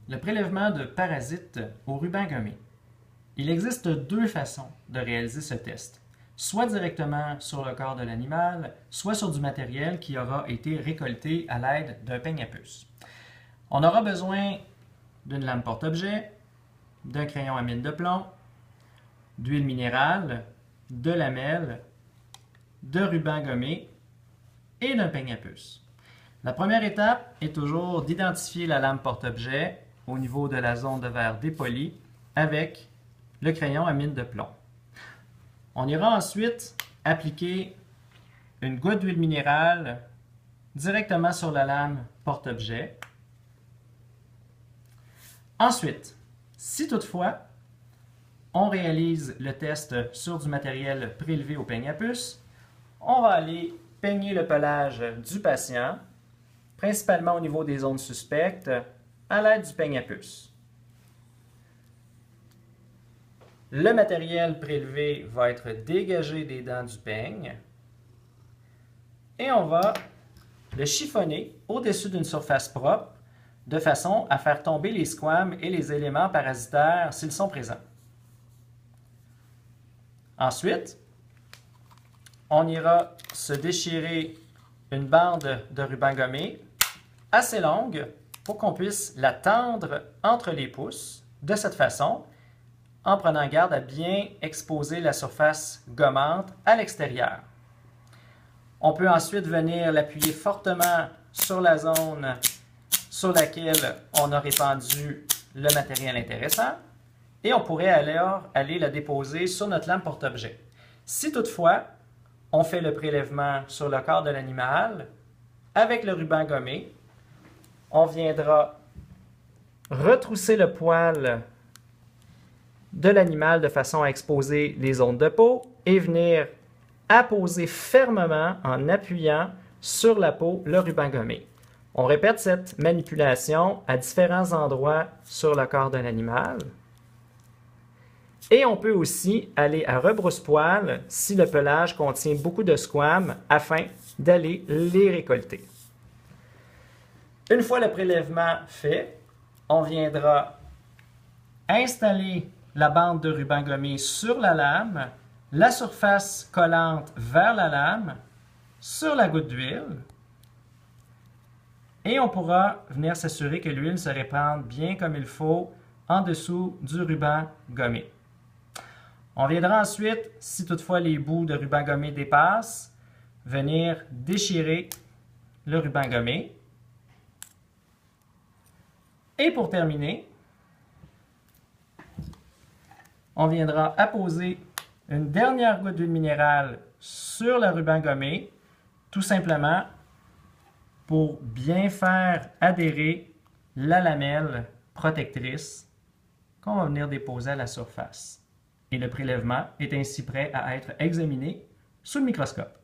Le prélèvement de parasites au ruban gommé. Il existe deux façons de réaliser ce test, soit directement sur le corps de l'animal, soit sur du matériel qui aura été récolté à l'aide d'un peigne à puce. On aura besoin d'une lame porte-objet, d'un crayon à mine de plomb, d'huile minérale, de lamelles, de ruban gommé et d'un peigne à puce. La première étape est toujours d'identifier la lame porte-objet au niveau de la zone de verre dépoli avec le crayon à mine de plomb. On ira ensuite appliquer une goutte d'huile minérale directement sur la lame porte-objet. Ensuite, si toutefois on réalise le test sur du matériel prélevé au peigne à puce, on va aller peigner le pelage du patient, principalement au niveau des zones suspectes, à l'aide du peigne à puce. Le matériel prélevé va être dégagé des dents du peigne et on va le chiffonner au-dessus d'une surface propre de façon à faire tomber les squames et les éléments parasitaires s'ils sont présents. Ensuite, on ira se déchirer une bande de ruban gommé assez longue pour qu'on puisse la tendre entre les pouces de cette façon, en prenant garde à bien exposer la surface gommante à l'extérieur. On peut ensuite venir l'appuyer fortement sur la zone sur laquelle on a répandu le matériel intéressant et on pourrait alors aller la déposer sur notre lame porte-objet. Si toutefois, on fait le prélèvement sur le corps de l'animal, avec le ruban gommé, on viendra retrousser le poil de l'animal de façon à exposer les zones de peau et venir apposer fermement en appuyant sur la peau le ruban gommé. On répète cette manipulation à différents endroits sur le corps de l'animal. Et on peut aussi aller à rebrousse-poil si le pelage contient beaucoup de squames afin d'aller les récolter. Une fois le prélèvement fait, on viendra installer la bande de ruban gommé sur la lame, la surface collante vers la lame, sur la goutte d'huile, et on pourra venir s'assurer que l'huile se répande bien comme il faut en dessous du ruban gommé. On viendra ensuite, si toutefois les bouts de ruban gommé dépassent, venir déchirer le ruban gommé. Et pour terminer, on viendra apposer une dernière goutte d'huile minérale sur le ruban gommé, tout simplement pour bien faire adhérer la lamelle protectrice qu'on va venir déposer à la surface. Et le prélèvement est ainsi prêt à être examiné sous le microscope.